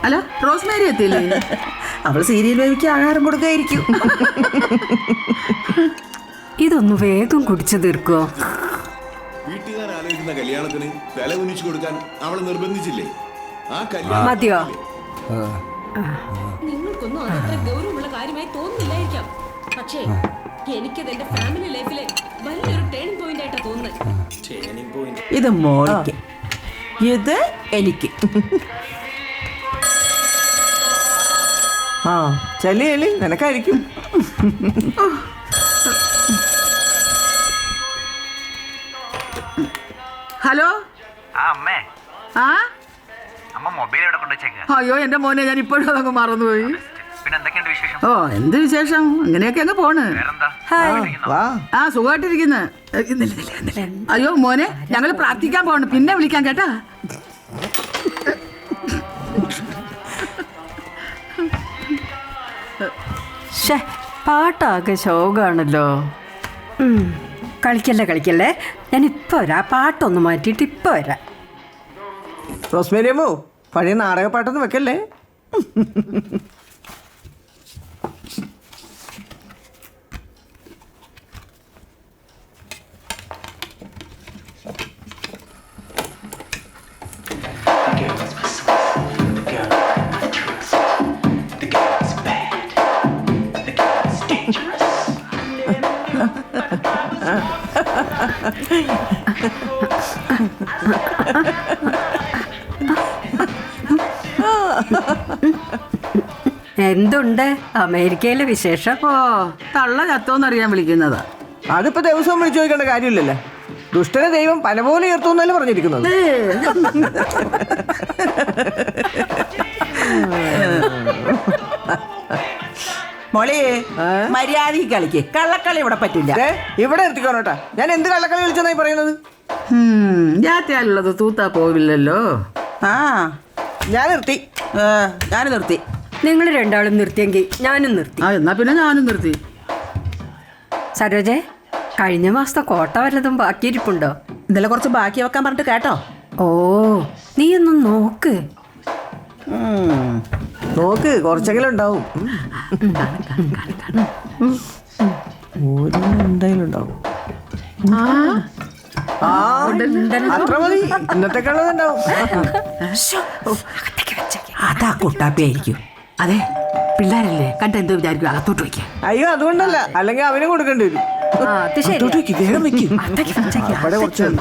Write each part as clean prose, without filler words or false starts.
അല്ല റോസ്മേരി എത്തിയില്ലേ? അവൾ സീരിയൽ വേവിക്ക് ആഹാരം കൊടുക്കായിരിക്കും. ഇതൊന്ന് വേഗം കുടിച്ചു തീർക്കോ? വീട്ടുകാർ ആലോചിക്കുന്ന കല്യാണത്തിന് വില കുനിച്ചു കൊടുക്കാൻ അവളെ നിർബന്ധിച്ചില്ലേ? ആ മതിയോ? നിങ്ങൾക്കൊന്നും അതത്ര ഗൗരവമുള്ള കാര്യമായി തോന്നുന്നില്ലായിരിക്കാം. പക്ഷേ എനിക്കത് എന്റെ ഫാമിലി ലൈഫിലെ വലിയൊരു ടേണിംഗ് പോയിന്റ് ആയിട്ടാ തോന്നുന്നത്. ഇത് മോൾക്ക്, ഇത് എനിക്ക്. ആ ചെല്ലി ചെല്ലി നിനക്കായിരിക്കും. ഹലോ. അമ്മേ, ആ അമ്മ മൊബൈൽ എവിടെ കൊണ്ടുവച്ചേക്ക? അയ്യോ എന്റെ മോനെ, ഞാൻ ഇപ്പോഴും അതങ്ങ് മറന്നുപോയി. പിന്നെ എന്തൊക്കെയുണ്ട് വിശേഷം? ഓ എന്ത് വിശേഷം, അങ്ങനെയൊക്കെ അങ്ങ് പോണ്. വേറെന്താ? വാ. ആ സുഖമായിട്ടിരിക്കുന്നു. അയ്യോ മോനെ, ഞങ്ങൾ പ്രാർത്ഥിക്കാൻ പോകണം, പിന്നെ വിളിക്കാം കേട്ടാ. പാട്ടാകെ ശോകാണല്ലോ. കളിക്കല്ലേ, ഞാൻ ഇപ്പൊ വരാം. പാട്ടൊന്ന് മാറ്റിയിട്ട് ഇപ്പൊ വരാം. റോസ്മേരിയമ്മോ, പഴയ നാടക പാട്ടൊന്നും വെക്കല്ലേ. എന്തുണ്ട് അമേരിക്കയിലെ വിശേഷം? ഓ തള്ള ചത്തോന്നറിയാൻ വിളിക്കുന്നതാ. അതിപ്പോ ദിവസവും വിളിച്ചു ചോദിക്കേണ്ട കാര്യമില്ലല്ലോ. ദുഷ്ടനെ ദൈവം പല പോലെ ഉയർത്തും എന്നല്ലേ പറഞ്ഞിരിക്കുന്നത്. മോളെ മര്യാദയ്ക്ക് കളിക്ക്, കള്ളക്കളി ഇവിടെ പറ്റില്ല. ഇവിടെ നിർത്തിക്കോണോട്ടാ. ഞാൻ എന്ത് കള്ളക്കളി വിളിച്ചെന്നായി പറയുന്നത്? ജാത്തിയാലുള്ളത് തൂത്താ പോവില്ലല്ലോ. ആ ഞാൻ നിർത്തി. ഞാൻ നിർത്തി. നിങ്ങൾ രണ്ടാളും നിർത്തിയെങ്കിൽ ഞാനും നിർത്തി. ആ എന്നാ പിന്നെ ഞാനും നിർത്തി. സരോജെ, കഴിഞ്ഞ മാസത്തെ കോട്ട വല്ലതും ബാക്കിയിരിപ്പുണ്ടോ? ഇന്നലെ കുറച്ച് ബാക്കി വെക്കാൻ പറഞ്ഞിട്ട് കേട്ടോ. ഓ നീ ഒന്ന് നോക്ക്. നോക്ക്, കുറച്ചെങ്കിലും ഉണ്ടാവും. എന്തായാലും ഉണ്ടാവും. അത്ര മതി, ഇന്നത്തേക്കുള്ളതുണ്ടാവും. അതാ കുട്ടാപ്പിയായിരിക്കും. അതെ പിള്ളേരല്ലേ, കണ്ടെന്തോ വിചാരിക്കും, അകത്തോട്ട് വയ്ക്കാം. അയ്യോ അതുകൊണ്ടല്ല, അല്ലെങ്കിൽ അവനും കൊടുക്കേണ്ടി വരും. അത് ശരി. വേഗം വെക്കും.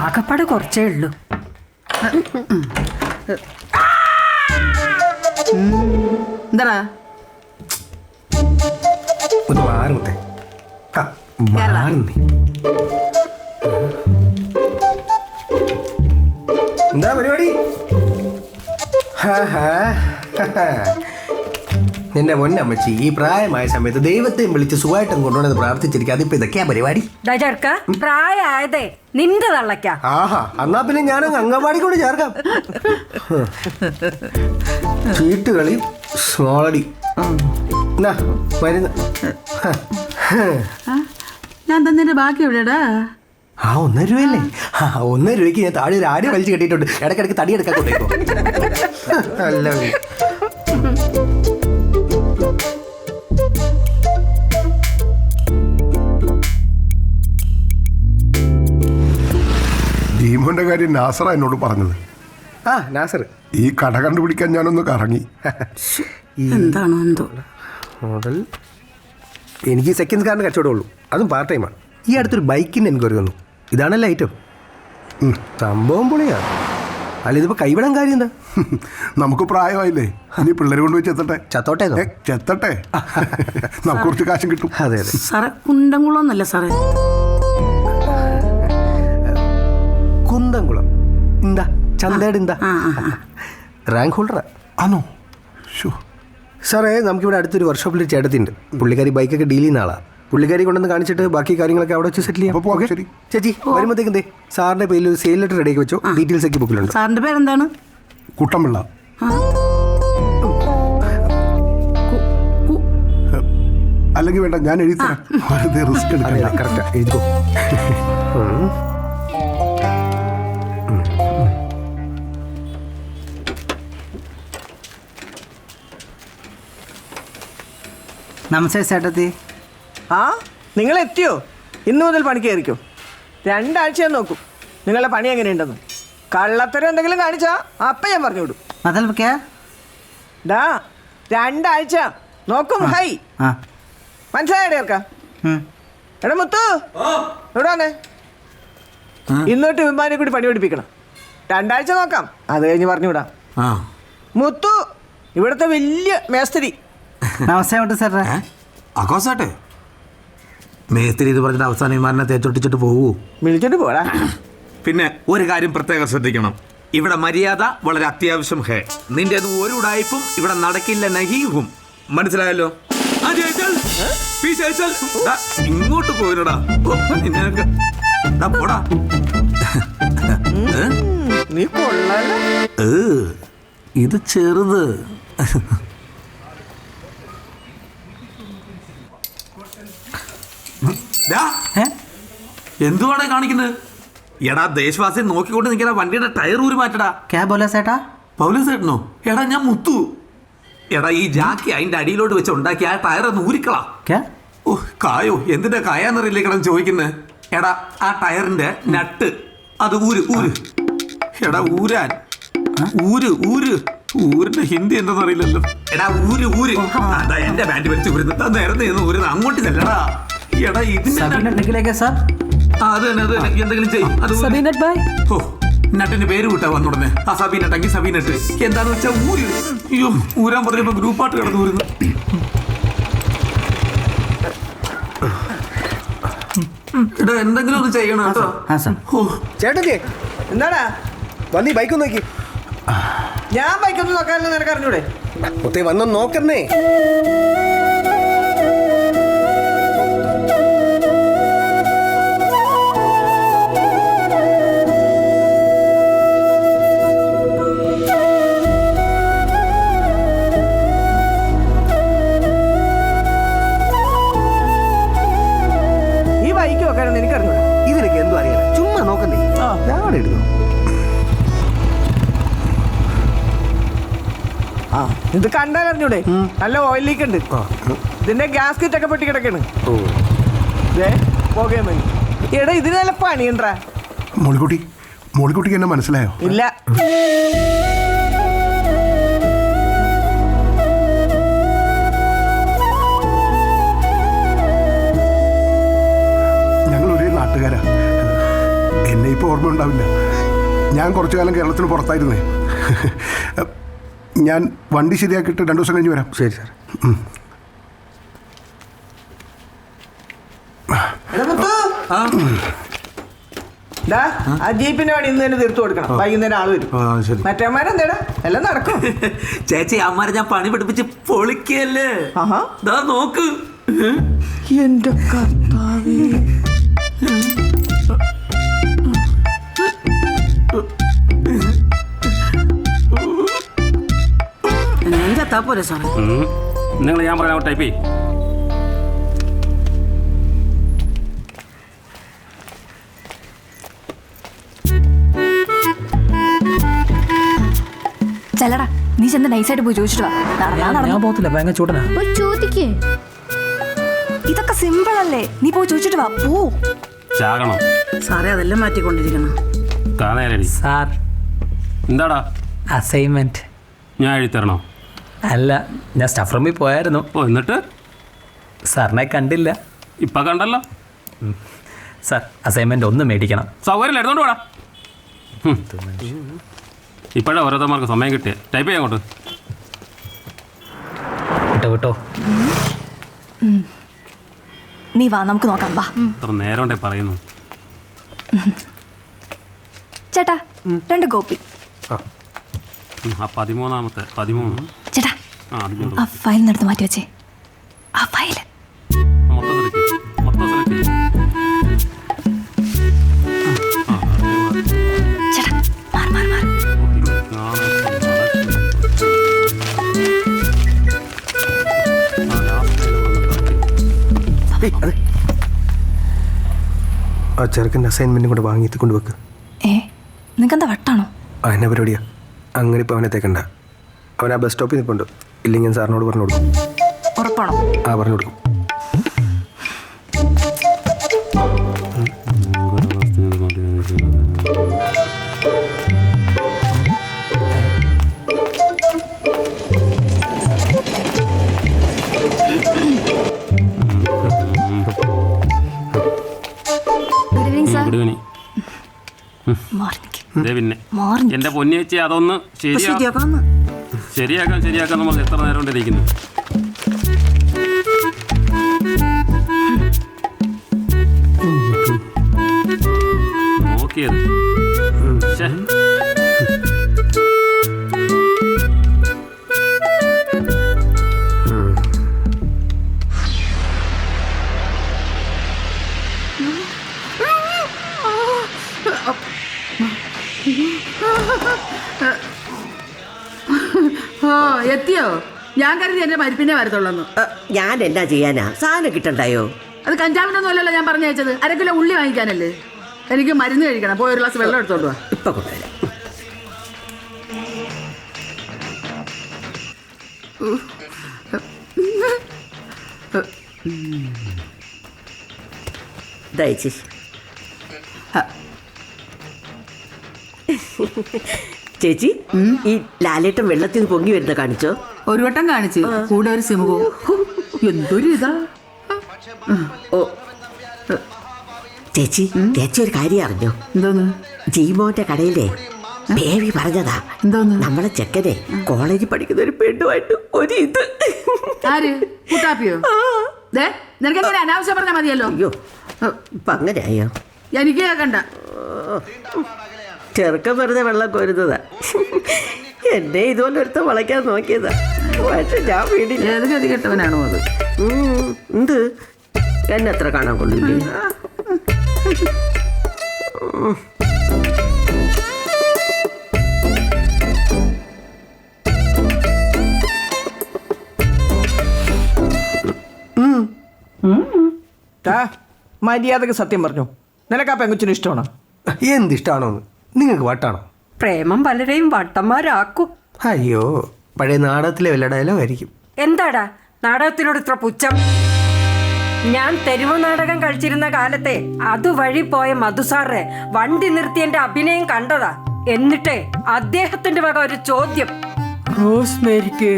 ആകപ്പാട് കുറച്ചേ ഉള്ളൂ. എന്താ ഒന്ന് മാറുന്നേ. എന്താ പരിപാടി? എന്റെ പൊന്നമ്മച്ചി, ഈ പ്രായമായ സമയത്ത് ദൈവത്തെയും വിളിച്ച് സുഖമായിട്ടും കൊണ്ടുപോകുന്നത് പ്രാർത്ഥിച്ചിരിക്കുക. അതിപ്പോ ഇതൊക്കെയാ പരിപാടി. ചെറുക്ക, പ്രായമായതേ നിന്റെ തള്ളയ്ക്ക. ആഹാ, എന്നാ പിന്നെ ഞാനങ്ങ് അംഗൻവാടി കൊണ്ട് ചേർക്കാം. ചീട്ടുകളി, സ്മോളടി, മരുന്ന്. ഞാൻ തന്നതിന്റെ ബാക്കി എവിടെയാടാ? ആ 1 രൂപയല്ലേ? 1 രൂപയ്ക്ക് ഞാൻ താഴെ ഒരു ആടി വലിച്ചു കെട്ടിയിട്ടുണ്ട്. ഇടയ്ക്കിടയ്ക്ക് തടി എടുക്കാൻ കൊണ്ടേക്കോ. അല്ല ഭീമോന്റെ കാര്യം നാസറ എന്നോട് പറഞ്ഞത്. ആ നാസർ, ഈ കട കണ്ടുപിടിക്കാൻ ഞാനൊന്ന് കറങ്ങി. എന്താണോ എന്തോ മോഡൽ. എനിക്ക് സെക്കൻഡ് കാറിന് കച്ചവടമുള്ളൂ, അതും പാർട്ട് ടൈമാണ്. ഈ അടുത്തൊരു ബൈക്കിന് എൻക്വയറി വന്നു. ഇതാണല്ലോ ഐറ്റം. സംഭവം പൊളിയാണ്. അല്ല, ഇതിപ്പോ കൈവിടാൻ കാര്യം എന്താ? നമുക്ക് പ്രായമായില്ലേ, ഇനി പിള്ളേരെ കൊണ്ടുപോയി ചെത്തട്ടെ. ചത്തോട്ടെ ചെത്തട്ടെ, നമുക്ക് കുറച്ച് കാശും കിട്ടും. അതെ അതെ. സാറേ കുണ്ടംകുളന്നല്ല സാറേ, കുന്തംകുളം. എന്താ ചന്തയുടെ എന്താ റാങ്ക് ഹോൾഡറാ ആണോ? സാറേ, നമുക്കിവിടെ അടുത്തൊരു വർക്ക്ഷോപ്പിൽ ചേട്ടത്തിണ്ട്. പുള്ളിക്കാരി ബൈക്കൊക്കെ ഡീൽ ചെയ്യുന്ന ആളാ. പുള്ളിക്കാരി കൊണ്ടുവന്ന് കാണിച്ചിട്ട് ബാക്കി കാര്യങ്ങളൊക്കെ അവിടെ വെച്ച് സെറ്റിൽ ചെയ്യാം. ശരി ചേച്ചി, വരുമ്പോഴത്തേക്കും സാറിന്റെ പേരിൽ ഒരു സെയിൽ ലെറ്റർ റെഡിയാക്കി വെച്ചോ. ഡീറ്റെയിൽസ് ഒക്കെ ബുക്കിലുണ്ട്. സാറിന്റെ പേരെന്താണ്? കുട്ടമ്പിള്ള. അല്ലെങ്കിൽ വേണ്ട, ഞാൻ എഴുതി തരാം. വെറുതെ റിസ്ക് എടുക്കണ്ട. കറക്റ്റാ, എഴുതിക്കോ. നമസ്തേ ചേട്ടത്തി. ആ നിങ്ങൾ എത്തിയോ? ഇന്നു മുതൽ പണിക്ക് കയറിക്കോ. 2 ആഴ്ച ഞാൻ നോക്കും നിങ്ങളുടെ പണി എങ്ങനെയുണ്ടെന്ന്. കള്ളത്തരം എന്തെങ്കിലും കാണിച്ചാ അപ്പം ഞാൻ പറഞ്ഞു വിടും. ഡാ 2 ആഴ്ച നോക്കും. ഹൈ മനസ്സിലായടേ ചേർക്ക. എടാ മുത്തു ഇവിടെ വന്നേ. ഇന്നോട്ട് വിമാനെ കൂടി പണി പഠിപ്പിക്കണം. 2 ആഴ്ച നോക്കാം, അത് കഴിഞ്ഞ് പറഞ്ഞു വിടാം. മുത്തു ഇവിടുത്തെ വലിയ മേസ്തിരി. നമസ്തേ സാറേ. ആഘോഷാട്ടെ മേസ്തിരി ഇത് പറഞ്ഞിട്ട് അവസാനം വിമാനെ തേച്ചൊട്ടിച്ചിട്ട് പോവൂ. വിളിച്ചിട്ട് പോടാ. പിന്നെ ഒരു കാര്യം പ്രത്യേകം ശ്രദ്ധിക്കണം, ഇവിടെ മര്യാദ വളരെ അത്യാവശ്യം. ഹേ നിന്റെ ഒരു ഉടായ്പും ഇവിടെ നടക്കില്ല. നഹീഹും മനസ്സിലായല്ലോ? ഇങ്ങോട്ട് പോയിടാ പോടാ. നീ കൊള്ളാലോ. ഇത് ചെറുത്. എന്തുവാണ് കാണിക്കുന്നത്? എടാ ദേശവാസി നോക്കിക്കൊണ്ട് നിൽക്കുന്ന വണ്ടിയുടെ ടയർ ഊരി മാറ്റടാ. പൗലോസേട്ടനോ? എടാ ഞാൻ മുത്തു. എടാ ഈ ജാക്കി അതിന്റെ അടിയിലോട്ട് വെച്ച് ഉണ്ടാക്കി ആ ടയർ ഒന്ന് ഊരിക്കളാ. ഓ കായോ എന്തിന്റെ കായാന്നറിയില്ലേ കിടന്ന് ചോദിക്കുന്നത്. എടാ ആ ടയറിന്റെ നട്ട് അത് ഊര് ഊര്. എടാ ഊരാൻ ഊര് ഊര്. ഊരിന്റെ ഹിന്ദി എന്താന്ന് അറിയില്ലല്ലോ. എടാ ഊര് ഊര്. അതാ എന്റെ ബാൻഡ് വെച്ച് ഊരുന്നത്. നേരത്തെ ഊരുന്നത് അങ്ങോട്ട് ചെല്ലടാ. എടാ ഇതിന്റെ അത് തന്നെ എന്തെങ്കിലും ചെയ്യും. ഓ നട്ടിന്റെ പേര് വിട്ടാ വന്നുടനെ. ആ സബീനട്ടെങ്കിൽ സബീനട്ട് എന്താന്ന് വെച്ചാ ഊര്. അയ്യോ ഊരാൻ പറഞ്ഞപ്പോ ഗ്രൂപ്പായിട്ട് കിടന്ന് ഊരുന്നു. എടാ എന്തെങ്കിലും ഒന്ന് ചെയ്യണം കേട്ടോ. ചേട്ടത്തി എന്താടാ വന്നീ ബൈക്ക് നോക്കി. ഞാൻ ബൈക്കൊന്നും നോക്കാനല്ലോ നിനക്ക് അറിഞ്ഞൂടെ? മുത്തേ വന്ന് നോക്കുന്നേ. ഈ ബൈക്ക് നോക്കാനൊന്നും എനിക്ക് അറിഞ്ഞൂടാ. ഇതിനൊക്കെ എന്തോ അറിയാം. ചുമ്മാ നോക്കുന്നേ. ഞാൻ എടുത്തു. ഇത് കണ്ടാൽ അറിഞ്ഞൂടെ? നല്ല ഓയിൽ ലീക്ക് ഉണ്ട്. ഇതിന്റെ ഗ്യാസ്കറ്റ് ഒക്കെ പൊട്ടി കിടക്കാണ്. പോകേം മതി. എടാ ഇതിന് നല്ല പണിയുണ്ടാ. മോളിക്കുട്ടിക്ക് എന്നെ മനസ്സിലായോ? ഇല്ല. ഞങ്ങൾ ഒരേ നാട്ടുകാരാ. എന്നെ ഇപ്പോൾ ഓർമ്മ ഉണ്ടാവില്ല. ഞാൻ കുറച്ചു കാലം കേരളത്തിന് പുറത്തായിരുന്നേ. ഞാൻ വണ്ടി ശരിയാക്കിയിട്ട് 2 ദിവസം കഴിഞ്ഞ് വരാം. ശരി സാർ. ആ ജീപ്പിന്റെ പണി ഇന്ന് തന്നെ തീർത്തു കൊടുക്കണം. വൈകുന്നേരം ആള് വരും. മറ്റേമാരെന്താടാ എല്ലാം നടക്കും. ചേച്ചി അമ്മാരെ ഞാൻ പണി പഠിപ്പിച്ച് പൊളിക്കല്ലേ. നോക്ക് എന്റെ കർത്താവേ. നിങ്ങൾ ഞാൻ പറയാം ടൈപ്പ് ചെയ്യും. ചെല്ലടാ നീ ചെന്ന് നൈസായിട്ട് പോയി ചോദിച്ചിട്ട് വാ. ചോദിക്കേ ഇതൊക്കെ സിമ്പിൾ അല്ലേ. നീ പോയി ചോദിച്ചിട്ട് വാ. പോ. ചാകണം സാറേ അതെല്ലാം മാറ്റിക്കൊണ്ടിരിക്കണം. സാർ എന്താടാ അസൈൻമെന്റ് ഞാൻ എഴുതിത്തരണോ? അല്ല, ഞാൻ സ്റ്റാഫ് റൂമിൽ പോയായിരുന്നു. ഓ എന്നിട്ട്? സാറിനെ കണ്ടില്ല. ഇപ്പം കണ്ടല്ലോ. സാർ അസൈൻമെന്റ് ഒന്ന് മേടിക്കണം. സൗകര്യം എടുത്തോണ്ട് പോടാ. ഇപ്പോഴാണ് ഓരോരുത്തർക്ക് സമയം കിട്ടിയ ടൈപ്പ് ചെയ്യാൻ അങ്ങോട്ട്. കേട്ടോ നീ വാ നമുക്ക് നോക്കാം. വാ. അത്ര നേരം ഉണ്ടേ പറയുന്നു. ചേട്ടാ 2 കോപ്പി. ആ 13ാമത്തെ 13. ചേട്ടാ ആ ഫയൽ നടത്ത് മാറ്റി വെച്ചേ. ആ ഫയൽ മൊത്തം സെലക്ട് ചേട്ടാ മാറി മാറി മാറി. ആ ചെറുക്കൻ്റെ അസൈൻമെൻറ്റും കൂടെ വാങ്ങിയിട്ട് കൊണ്ടുവെക്ക്. നിനക്കെന്താ വട്ടാണോ? ആ എന്നെ പരിപാടിയാ. അങ്ങനെ ഇപ്പോൾ അവനെ തേക്കണ്ട. അവൻ ആ ബസ് സ്റ്റോപ്പിൽ നിൽപ്പുണ്ട്. ഇല്ലെങ്കിൽ ഞാൻ സാറിനോട് പറഞ്ഞു കൊടുക്കും. പോണം. ആ പറഞ്ഞു കൊടുക്കും. Good evening sir. Good evening. Morning. പിന്നെ മോർണിംഗ്. എന്റെ പൊന്നി വെച്ച് അതൊന്ന് ശരിയാക്കാൻ നമ്മൾ എത്ര നേരം കൊണ്ടിരിക്കുന്നു. നോക്കിയത് ശ്ശെ. ഓ എത്തിയോ? ഞാൻ കരുതി എന്റെ മരിപ്പിനെ വരത്തുള്ളൂ. ഞാൻ എന്നാ ചെയ്യാനാ, സാധനം കിട്ടണ്ടായോ? അത് കഞ്ചാവിനൊന്നും അല്ലല്ലോ ഞാൻ പറഞ്ഞയച്ചത്, 1 കിലോ ഉള്ളി വാങ്ങിക്കാനല്ലേ. എനിക്ക് മരുന്ന് കഴിക്കണം. പോയി 1 ഗ്ലാസ് വെള്ളം എടുത്തോണ്ട് വാ. ഇപ്പൊ കൊണ്ടുവരാം. ദയച്ചി ചേച്ചി, ഈ ലാലേട്ടൻ വെള്ളത്തിൽ നിന്ന് പൊങ്ങി വരുന്ന കാണിച്ചോ? ഒരു വട്ടം കാണിച്ച്, കൂടെ ഒരു സിമുഖോ. എന്തൊരു ഇതാ. ഓ ചേച്ചി, ചേച്ചി ഒരു കാര്യം അറിഞ്ഞോ? എന്തോന്ന്? ജീമോന്റെ കടയിലെ ബേബി പറഞ്ഞതാ, എന്തോന്ന്? നമ്മളെ ചെക്കനെ കോളേജിൽ പഠിക്കുന്ന ഒരു പെണ്ണുമായിട്ട് ഒരു ഇത്. ആര്? കുട്ടാപ്പിയോ? നിനക്ക് എങ്ങനെ അനാവശ്യം പറഞ്ഞാൽ മതിയല്ലോ. അയ്യോ, ഇപ്പൊ അങ്ങനെയായോ? എനിക്ക് കേൾക്കണ്ട. ചെറുക്കം വെറുതെ വെള്ളം കോരുന്നതാ. എന്നെ ഇതുപോലെ ഒരുത്ത വളയ്ക്കാൻ നോക്കിയതാ. പക്ഷെ ഞാൻ വീടില്ല. ഏത് ഗതി കെട്ടവനാണോ അത്? എന്ത് എന്നെ അത്ര കാണാൻ കൊള്ളില്ലേ? മര്യാദക്ക് സത്യം പറഞ്ഞു. നിനക്ക് ആ പെങ്കുച്ചിന് ഇഷ്ടമാണോ? എന്തിഷ്ടമാണോന്ന്? നിങ്ങൾക്ക് വട്ടാണോ? പ്രേമം പലരെയും വട്ടന്മാരാക്കും. അയ്യോ, പഴയ നാടകത്തിലെ വല്ല ഡയലോഗായിരിക്കും. എന്താടാ നാടകത്തിനോട് ഇത്ര പുച്ഛം? ഞാൻ തെരുവ് നാടകം കഴിച്ചിരുന്ന കാലത്തെ അതുവഴി പോയ മധുസാറെ വണ്ടി നിർത്തി എന്റെ അഭിനയം കണ്ടതാ. എന്നിട്ടേ അദ്ദേഹത്തിന്റെ വക ഒരു ചോദ്യം, റോസ്മേരിക്ക്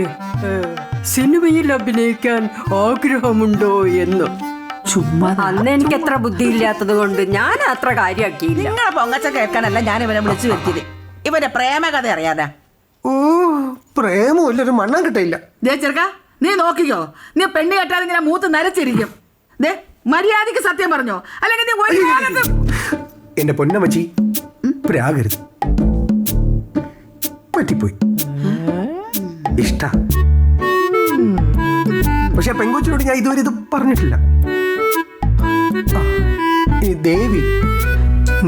സിനിമയിൽ അഭിനയിക്കാൻ ആഗ്രഹമുണ്ടോ എന്ന്. ചുമ്മാ അന്ന് എനിക്ക് എത്ര ബുദ്ധിയില്ലാത്തത് കൊണ്ട് ഞാൻ അത്ര കാര്യമാക്കിയില്ല. നിങ്ങളെ പൊങ്ങച്ച കേൾക്കാനല്ല ഞാൻ ഇവനെ വിളിച്ചു വരുത്തിയത്. ഇവന്റെ പ്രേമകഥ അറിയാതാ. ഓ, പ്രേമമില്ല, ഒരു മണ്ണം കിട്ടില്ല. ചെറുക്ക, നീ നോക്കിക്കോ. നീ പെണ്ണ് കെട്ടാതെ ഇങ്ങനെ മൂത്ത് നരച്ചിരിക്കും. മര്യാദക്ക് സത്യം പറഞ്ഞോ, അല്ലെങ്കിൽ നീ ഒരു കാലത്തും. എന്റെ പൊന്നമ്മച്ചി, പ്രാകരുത്. പറ്റിപ്പോയി. ഇഷ്ട. പക്ഷെ പെങ്കൊച്ചിനോട് ഞാൻ ഇതുവരെ ഇത് പറഞ്ഞിട്ടില്ല. ഈ ദേവി,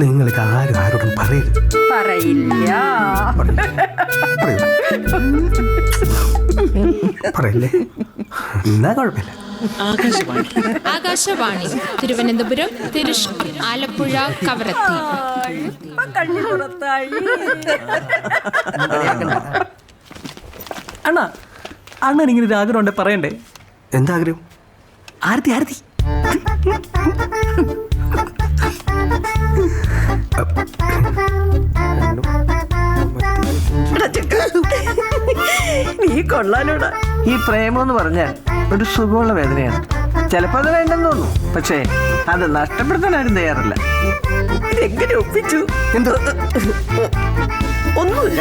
നിങ്ങൾക്ക് ആരോടും പറയരുത്. പറയില്ല. പറയല്ലേ? എന്നാ കുഴപ്പമില്ല. ആകാശവാണി തിരുവനന്തപുരം, തൃശ്ശൂർ, ആലപ്പുഴ, കവരത്തി. അണ്ണാ, അണ്ണൻ ഇങ്ങനെ ഒരു ആഗ്രഹം ഉണ്ടെ പറയണ്ടേ? എന്താഗ്രഹം? ആരതി ആരതി. നീ കൊള്ളാലോടാ. ഈ പ്രേമം എന്ന് പറഞ്ഞാൽ ഒരു സുഖമുള്ള വേദനയാണ്. ചിലപ്പോൾ അത് വേണ്ടെന്ന് തോന്നും, പക്ഷേ അത് നഷ്ടപ്പെടുത്താൻ ആരും തയ്യാറല്ല. എങ്ങനെ ഒപ്പിച്ചു? എന്തോ ഒന്നുമില്ല.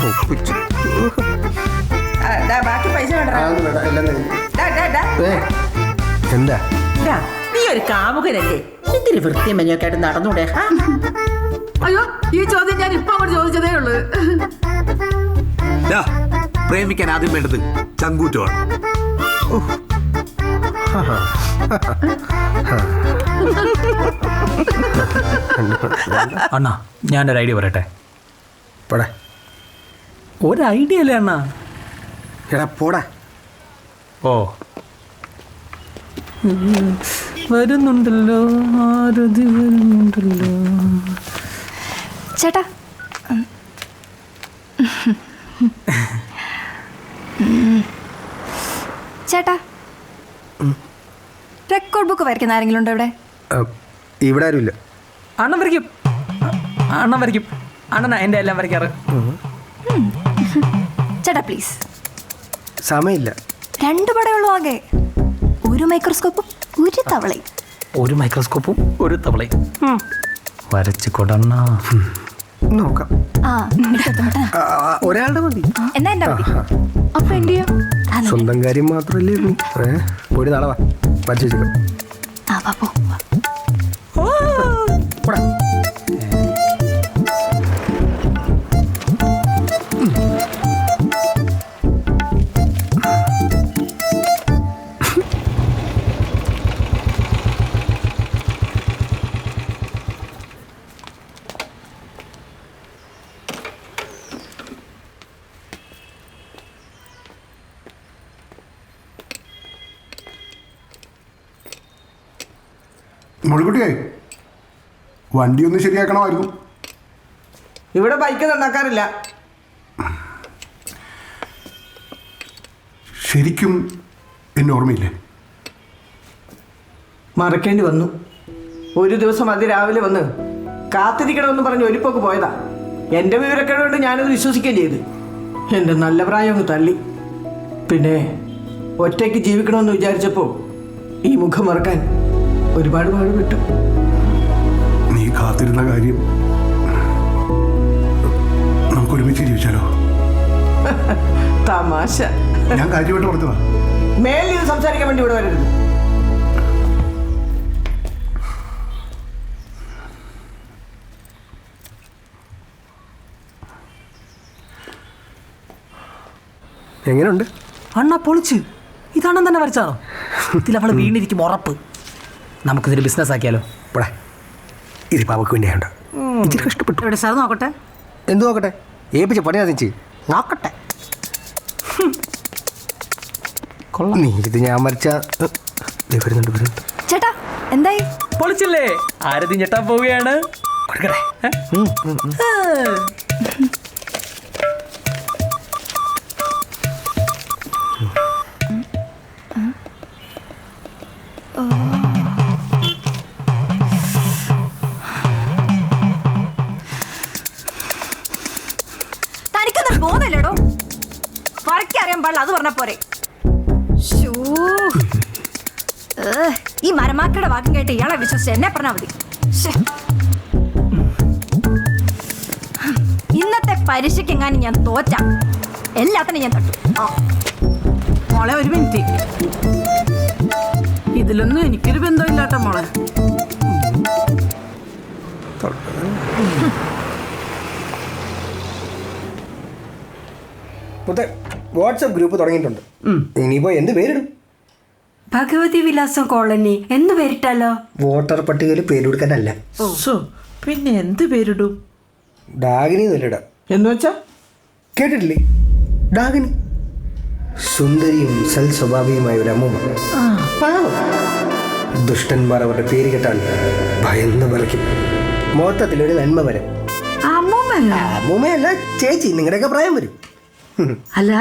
ഒപ്പിച്ചു. ബാക്കി പൈസ എന്താ? നീ ഒരു കാമുകനല്ലേ? എന്തിനു വൃത്തിയും മഞ്ഞൊക്കെ ആയിട്ട് നടന്നൂടെ? അയ്യോ, ഈ ചോദ്യം ഞാൻ ഇപ്പൊ അങ്ങോട്ട് ചോദിച്ചതേ ഉള്ളൂ. പ്രേമിക്കാൻ ആദ്യം വേണ്ടത് ചങ്കൂറ്റമാണ്. അണ്ണാ, ഞാനൊരു ഐഡിയ പറയട്ടെ. പോടാ. ഒരു ഐഡിയ അല്ലേ അണ്ണാ? എടാ പോടാ. ഓ, വരുന്നുണ്ടല്ലോ, ആരതി വരുന്നുണ്ടല്ലോ. ചേട്ടാ, ചേട്ടാ റെക്കോർഡ് ബുക്ക് വരയ്ക്കുന്ന ആരെങ്കിലും ഉണ്ടോ ഇവിടെ? ഇവിടെ ആരുമില്ല. അണ്ണൻ വരയ്ക്കും, അണ്ണൻ വരയ്ക്കും. അണ്ണനാ എൻ്റെ എല്ലാം വരയ്ക്കാറ്. ചേട്ടാ പ്ലീസ്. സമയമില്ല. 2 പടയുള്ളൂ ആകെ. ഒരു മൈക്രോസ്കോപ്പും ഒരു തവളയും. ഒരു മൈക്രോസ്കോപ്പും ഒരു തവളയും വരച്ചു കൊടണ്ണ. നോക്കാം. ഒരാളുടെ മതി. എന്നാ എന്റെ മതി. അപ്പൊ എന്റെയോ? സ്വന്തം കാര്യം മാത്രമല്ലേ ഉള്ളൂ. ഒരു നാളെ വാ, വരച്ചു വെച്ചേക്കാം. മോളിക്കുട്ടിയെ വണ്ടി ഒന്ന് ശരിയാക്കണമായിരുന്നു. ഇവിടെ ബൈക്ക് നന്നാക്കാറില്ല. ശരിക്കും എന്നെ ഓർമ്മയില്ലേ? മറക്കേണ്ടി വന്നു. ഒരു ദിവസം അതിരാവിലെ വന്ന് കാത്തിരിക്കണമെന്ന് പറഞ്ഞ് ഒരുപ്പൊക്കെ പോയതാ. എൻ്റെ വിവരക്കേട് കൊണ്ട് ഞാനത് വിശ്വസിക്കുകയും ചെയ്ത് എൻ്റെ നല്ല പ്രായം അങ്ങ് തള്ളി. പിന്നെ ഒറ്റയ്ക്ക് ജീവിക്കണമെന്ന് വിചാരിച്ചപ്പോൾ ഈ മുഖം മറക്കാൻ ഒരുപാട് പാടുപെട്ടു. നീ കാത്തിരുന്ന കാര്യം നമുക്ക് ഒരുമിച്ച് ജീവിച്ചാലോ? തമാശ. ഞാൻ കാര്യമായിട്ട് പറഞ്ഞതാ. മേലിൽ ഇത് സംസാരിക്കാൻ വേണ്ടി ഇവിടെ വരരുത്. എങ്ങനെയുണ്ട് അണ്ണ? പൊളിച്ച്. ഇതാണ് തന്നെ വരച്ചാണോ? ഇതിൽ അവള് വീണിരിക്കും ഉറപ്പ്. നമുക്കിതൊരു ബിസിനസ് ആക്കിയാലോ? ഇവിടെ ഇതിപ്പോൾ അവൾക്ക് വേണ്ടിയുണ്ട്. ഇച്ചിരി കഷ്ടപ്പെട്ടു. ഇവിടെ സാർ നോക്കട്ടെ. എന്തു നോക്കട്ടെ? ഏപ്പിച്ച പണി അതിച്ച് നോക്കട്ടെ. കൊള്ളാം. നീ ഇത് ഞാൻ വരച്ച വരുന്നുണ്ട്. ചേട്ടാ എന്തായി? പൊളിച്ചില്ലേ? ആരതി ഞെട്ടാൻ പോവുകയാണ്. കൊടുക്കട്ടെ. തനിക്കൊന്നും ബോധമില്ലടോ. വരയ്ക്കറിയാൻ പാടില്ല, അത് പറഞ്ഞ പോരെ. ഈ മരമാക്കയുടെ വാക്കും കേട്ട് ഇയാളെ വിശ്വസിച്ച് എന്നെ പറഞ്ഞാൽ മതി. ഇന്നത്തെ പരീക്ഷയ്ക്കെങ്ങാനും ഞാൻ തോറ്റ എല്ലാത്തിനും ഞാൻ തട്ടു. മോളെ ഒരു മിനിറ്റ്. ഇതിലൊന്നും എനിക്കൊരു ബന്ധമില്ലാട്ടോ മോളെ. വാട്സപ്പ് ഗ്രൂപ്പ് തുടങ്ങിയിട്ടുണ്ട്. ഇനിയിപ്പോ എന്ത് പേരിടും? ഭഗവതി വിലാസം കോളനി എന്ന് പേരിട്ടാലോ? വോട്ടർ പട്ടികയിൽ പേരെടുക്കാനല്ല. പിന്നെ എന്ത് പേരിടും? ഡാഗിനി നല്ലിടാം. എന്ന് വെച്ചാ കേട്ടിട്ടില്ലേ? ഡാഗിനി. സുന്ദരിയും സൽ സ്വഭാവിയുമായ ഒരു അമ്മൂമ്മ. പാവം. ദുഷ്ടന്മാർ അവരുടെ പേര് കേട്ടാൽ ഭയന്ന് വിളിക്കും. മൊത്തത്തിലൊരു നന്മ വരും. അമ്മൂമ്മയല്ല ചേച്ചി, നിങ്ങളുടെയൊക്കെ പ്രായം വരും. അല്ല,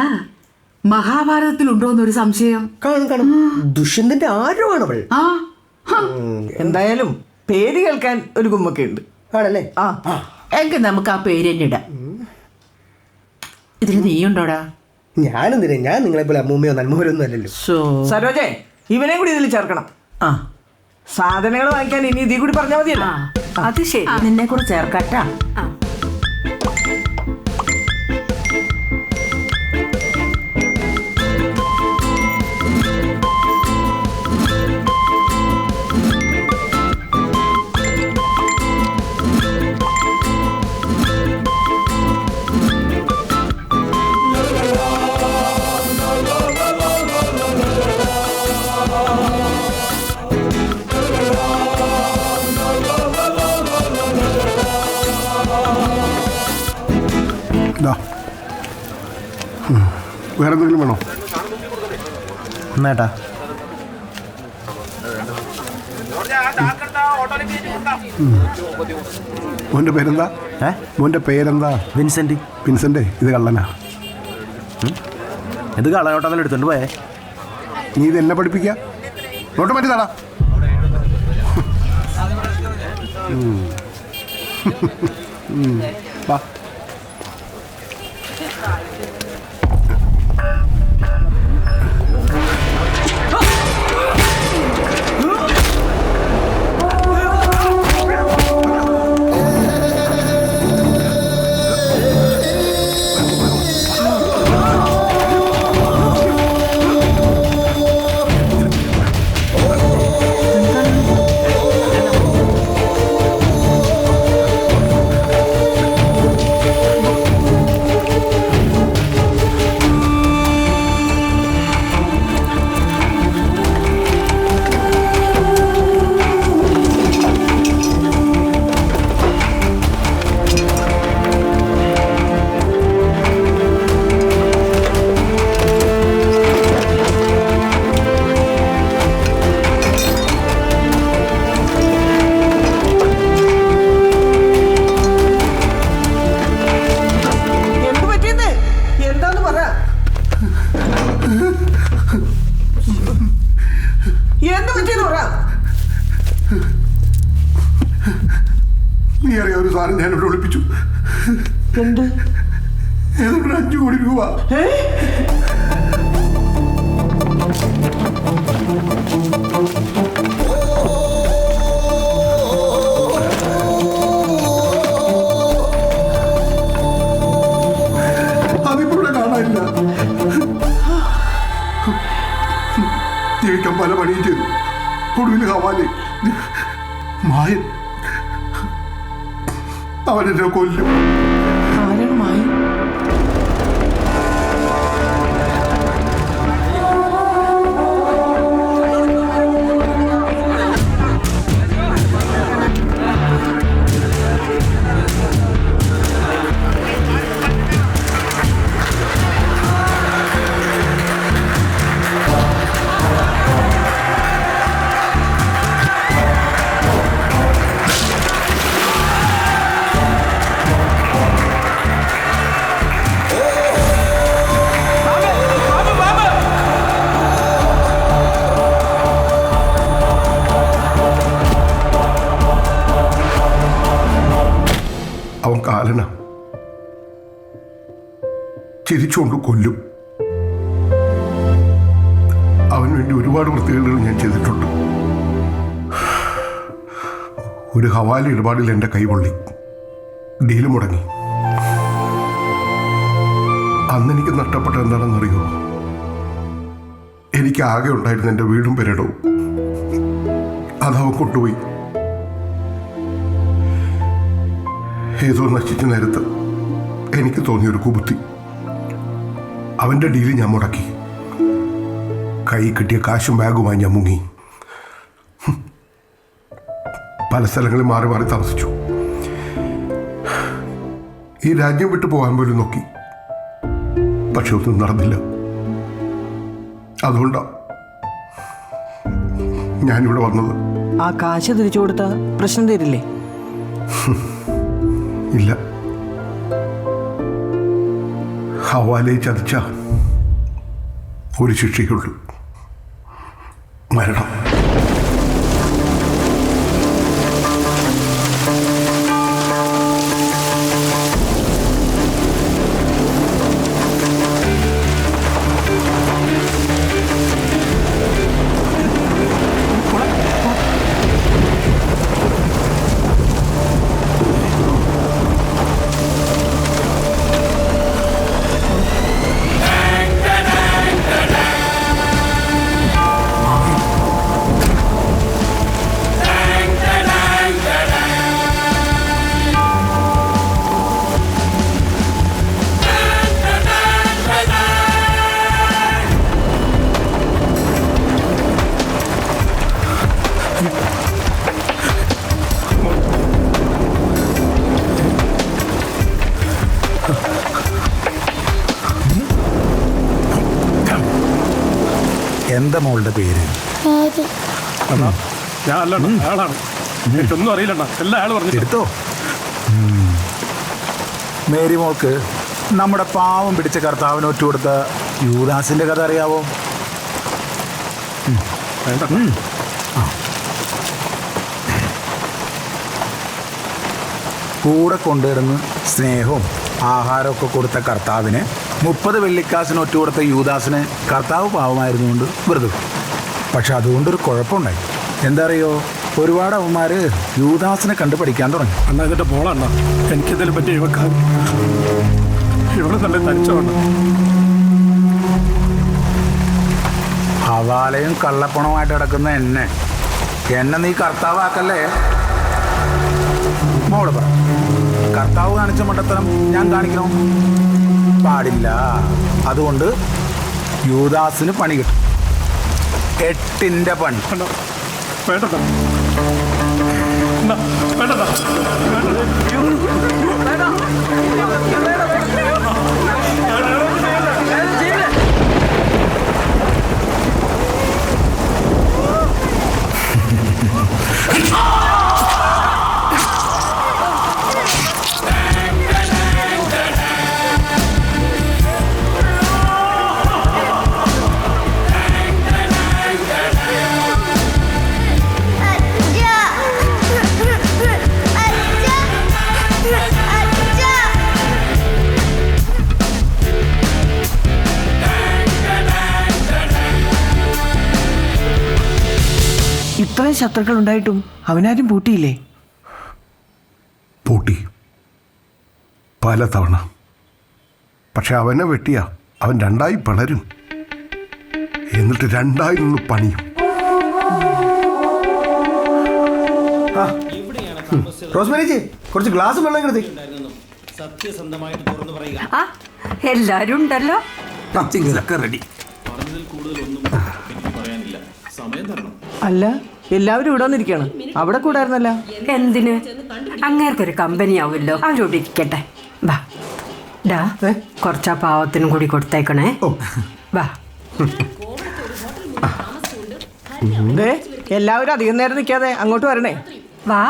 മഹാഭാരതത്തിലുണ്ടോന്നൊരു സംശയം. കാണും. ദുഷ്യന്തന്റെ ആരുമാണ് അവൾ. എന്തായാലും പേര് കേൾക്കാൻ ഒരു കുമ്മൊക്കെ ഉണ്ട്. ആണല്ലേ? എങ്കിൽ നമുക്ക് ആ പേര് തന്നെ ഇടാം. ഇതിന് നീയുണ്ടോടാ? ഞാനെന്തിനാ? ഞാൻ നിങ്ങളെപ്പോലെ അമ്മൂമ്മയോ നന്മയോ ഒന്നും അല്ലല്ലോ. സരോജേ, ഇവനെ കൂടി ഇതിൽ ചേർക്കണം. സാധനങ്ങൾ വാങ്ങിക്കാൻ ഇനി ഇതിൽ കൂടി പറഞ്ഞാൽ മതിയല്ലോ. അത് ശരി, നിന്നെ കൂടെ ചേർക്കാട്ടാ. വേറെ എന്തെങ്കിലും വേണോ? എന്നാട്ടാ മോൻ്റെ പേരെന്താ? മോൻ്റെ പേരെന്താ? വിൻസെന്റ്. വിൻസെന്റ്, ഇത് കള്ളനാ. ഇത് കള്ളനോട്ടം എടുത്തോണ്ട് പോയേ. നീ ഇത് എന്നെ പഠിപ്പിക്ക? നോട്ട് മാറ്റി താടാ. വാ. നീ അറിയാം ഒരു സാധനം ഞാനിവിടെ ഒളിപ്പിച്ചു. എന്ത്? ഏതൊരു 5 കോടി രൂപ. അതിപ്പോ ഇവിടെ കാണാനില്ല. ജീവിക്കാൻ പല പണിയും ചെയ്തു. ഒടുവിൽ ഹവാലി മായൻ അവനെന്നെ കൊല്ലും. ആരാണ് മായൻ? അവൻ കാലന ചിരിച്ചുകൊണ്ട് കൊല്ലും. അവന് വേണ്ടി ഒരുപാട് വൃത്തികേടുകൾ ഞാൻ ചെയ്തിട്ടുണ്ട്. ഒരു ഹവാല ഇടപാടിൽ എൻ്റെ കൈപൊള്ളി, ഡീല് മുടങ്ങി. അന്ന് എനിക്ക് നഷ്ടപ്പെട്ട എന്താണെന്നറിയോ? എനിക്ക് ആകെ ഉണ്ടായിരുന്ന എൻ്റെ വീടും പെരടവും അതവൻ കൊണ്ടുപോയി. ഏതോ നശിച്ച നേരത്ത് എനിക്ക് തോന്നിയൊരു കുബുത്തി. അവൻ്റെ ഡീല് ഞാൻ മുടക്കി. കൈ കിട്ടിയ കാശും ബാഗുമായി ഞാൻ മുങ്ങി. പല സ്ഥലങ്ങളിൽ മാറി മാറി താമസിച്ചു. ഈ രാജ്യം വിട്ടു പോകാൻ പോലും നോക്കി. പക്ഷെ ഒന്നും നടന്നില്ല. അതുകൊണ്ടാ ഞാനിവിടെ വന്നത്. ആ കാശ് തിരിച്ചു കൊടുത്ത പ്രശ്നം തരില്ലേ? ഇല്ല. ഹവാലയെ ചതിച്ച ഒരു ശിക്ഷയുള്ളൂ, മരണം. എന്താ മോളുടെ പേര്? ഞാൻ അല്ലണ്ണ, അയാളാണ്. എനിക്കൊന്നും അറിയില്ലണ്ണ, എല്ലാ അയാൾ പറഞ്ഞു. എടുത്തോ. മേരി മോൾക്ക് നമ്മുടെ പാവം പിടിച്ച കർത്താവിന് ഒറ്റുകൊടുത്ത യൂദാസിന്റെ കഥ അറിയാവോ? കൂടെ കൊണ്ടുവരുന്ന സ്നേഹവും ആഹാരമൊക്കെ കൊടുത്ത കർത്താവിന് 30 വെള്ളിക്കാശിന് ഒറ്റ കൊടുത്ത യൂദാസിന് കർത്താവ് പാവമായിരുന്നുകൊണ്ട് വെറുതെ. പക്ഷെ അതുകൊണ്ടൊരു കുഴപ്പമുണ്ടായി. എന്താ അറിയോ, ഒരുപാട് അവന്മാർ യൂദാസിനെ കണ്ടു പഠിക്കാൻ തുടങ്ങി. അണ്ണാ എന്നിട്ട് പോളണ്ണ, എനിക്കിതിനെ പറ്റി ഇവക്കാൻ ഇവിടെ തന്നെ തനിച്ചോണ്ട് ഹവാലയും കള്ളപ്പണവുമായിട്ട് കിടക്കുന്ന എന്നെ നീ കർത്താവാക്കല്ലേ. മോള് പറ, കർത്താവ് കാണിച്ച മണ്ടത്തരം ഞാൻ കാണിക്കണോ? പാടില്ല. അതുകൊണ്ട് യൂദാസിന് പണി കിട്ടും. 8ന്റെ പണി. വേണ്ട ഇത്രയും ശത്രുക്കൾ ഉണ്ടായിട്ടും അവനാരും പൂട്ടിയില്ലേ? പൂട്ടി പലതവണ. പക്ഷെ അവനെ വെട്ടിയ അവൻ 2 പിളരും. എന്നിട്ട് 2 നിന്ന് പണിയും. റോസ്മേരി, കുറച്ച് ഗ്ലാസ് വെള്ളം കിടത്തി. സത്യസന്ധമായിട്ട് തുറന്നു പറയുക. ആ എല്ലാരും ഉണ്ടല്ലോ. റെഡി. അല്ല, എല്ലാവരും ഇവിടെ വന്നിരിക്കുകയാണ്. അവിടെ കൂടായിരുന്നല്ല. എന്തിന്? അങ്ങേർക്കൊരു കമ്പനി ആവുമല്ലോ, അവരോട് ഇരിക്കട്ടെ. വാ ഡാ, കുറച്ചാ പാവത്തിനും കൂടി കൊടുത്തേക്കണേ. വാ. എല്ലാവരും അധികം നേരം നിൽക്കാതെ അങ്ങോട്ട് വരണേ. വാ.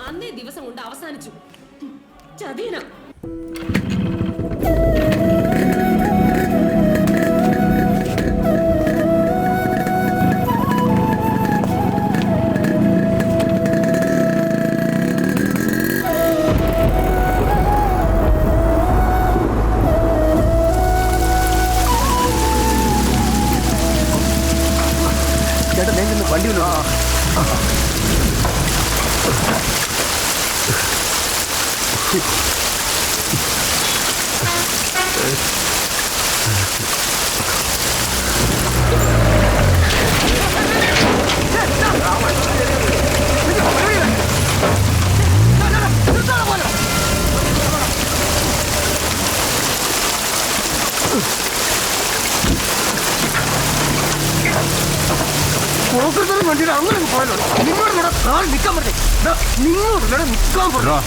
അന്നേ ദിവസം കൊണ്ട് അവസാനിച്ചു. ചതിയനം. വണ്ടി വണ്ടിയുടെ അങ്ങനെ പോയല്ലോ. നിന്നോട് നിൽക്കാൻ പറ്റേ, നിന്നോട് നിൽക്കാൻ പറ്റോ?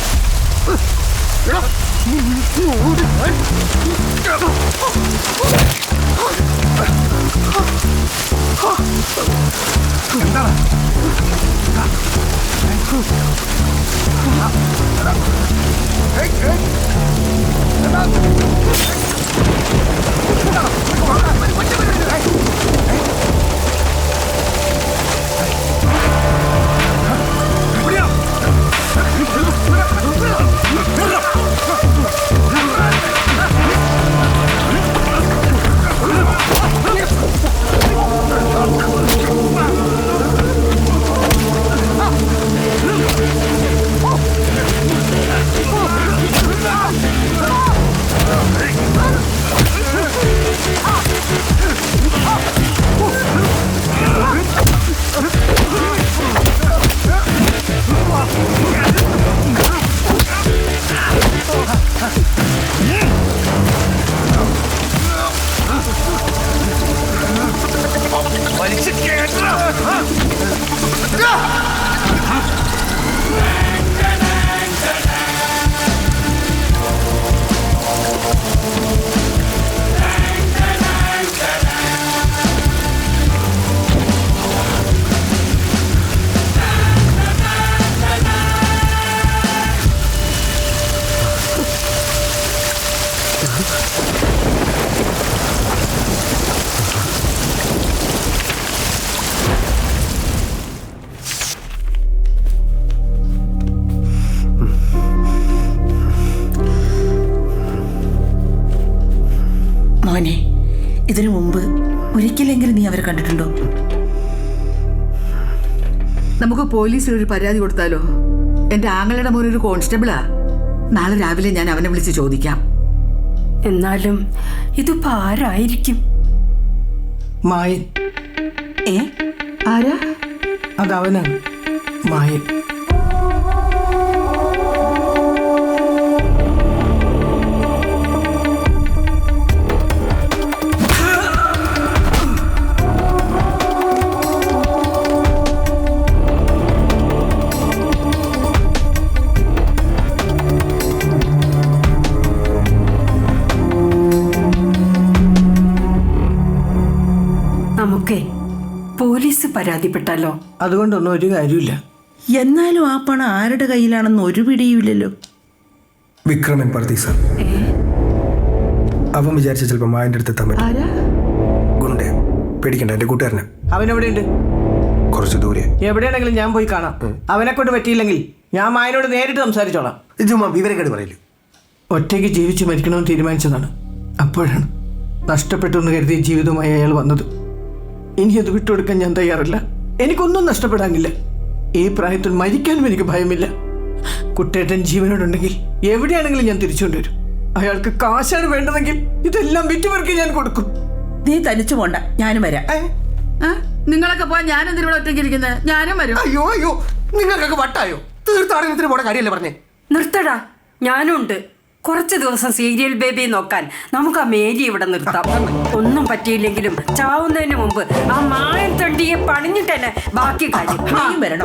എന്താണ് മോനെ, ഇതിനു മുമ്പ് ഒരിക്കലെങ്കിലും നീ അവരെ കണ്ടിട്ടുണ്ടോ? നമുക്ക് പോലീസിൽ ഒരു പരാതി കൊടുത്താലോ? എന്റെ ആങ്ങളുടെ മോനൊരു കോൺസ്റ്റബിളാ. നാളെ രാവിലെ ഞാൻ അവനെ വിളിച്ച് ചോദിക്കാം. എന്നാലും ഇതിപ്പോ ആരായിരിക്കും? മായൻ. ആരാ? അതവനാണ്, മായൻ. നമുക്കേ പോലീസ് പരാതിപ്പെട്ടാലോ? അതുകൊണ്ടൊന്നും ഒരു കാര്യമില്ല. എന്നാലും ആ പണം ആരുടെ കയ്യിലാണെന്ന് ഒരു പിടിയുമില്ലല്ലോ. വിക്രമൻ പർത്തി സാർ. അവൻ വിചാരിച്ച ചിലപ്പോൾ മായന്റെ അടുത്ത് എത്താൻ പറ്റും. ഗുണ്ടേ, പേടിക്കണ്ട, എന്റെ കൂട്ടുകാരനാ. അവനെവിടെയുണ്ട്? കുറച്ച് ദൂരെ. എവിടെയാണെങ്കിലും ഞാൻ പോയി കാണാം. അവനെ കൊണ്ട് പറ്റിയില്ലെങ്കിൽ ഞാൻ മായനോട് നേരിട്ട് സംസാരിച്ചോളാം. ഇവരെക്കേട് പറയല്ലോ. ഒറ്റയ്ക്ക് ജീവിച്ച് മരിക്കണമെന്ന് തീരുമാനിച്ചതാണ്. അപ്പോഴാണ് നഷ്ടപ്പെട്ടു എന്ന് കരുതിയ ജീവിതവുമായി അയാൾ വന്നത്. ഇനി അത് വിട്ടുകൊടുക്കാൻ ഞാൻ തയ്യാറല്ല. എനിക്കൊന്നും നഷ്ടപ്പെടാനില്ല. ഈ പ്രായത്തിൽ മരിക്കാനും എനിക്ക് ഭയമില്ല. കുട്ടേട്ടൻ ജീവനോടുണ്ടെങ്കിൽ എവിടെയാണെങ്കിലും ഞാൻ തിരിച്ചുകൊണ്ടുവരും. അയാൾക്ക് കാശാണ് വേണ്ടതെങ്കിൽ ഇതെല്ലാം വിറ്റുപെറുക്കി ഞാൻ കൊടുക്കും. നീ തനിച്ചു പോണ്ട, ഞാനും വരാം. നിങ്ങളൊക്കെ പോയാൽ ഞാനും ഇവിടെ ഒറ്റയ്ക്ക് ഇരിക്കുന്നത്. ഞാനും വരും. അയ്യോ അയ്യോ, നിങ്ങൾക്കൊക്കെ വട്ടായോ? തീർത്ഥാടനത്തിന് പോണ കാര്യമല്ലേ പറഞ്ഞേ? നിർത്തടാ, ഞാനും ഉണ്ട്. കുറച്ച് ദിവസം സീരിയൽ ബേബി നോക്കാൻ നമുക്ക് ആ മേരി ഇവിടെ നിർത്താം. ഒന്നും പറ്റിയില്ലെങ്കിലും ചാവുന്നതിന് മുമ്പ് ആ മായൻ തൊണ്ടിയെ പണിഞ്ഞിട്ടന്നെ ബാക്കി കാര്യം. നീയും വരണം.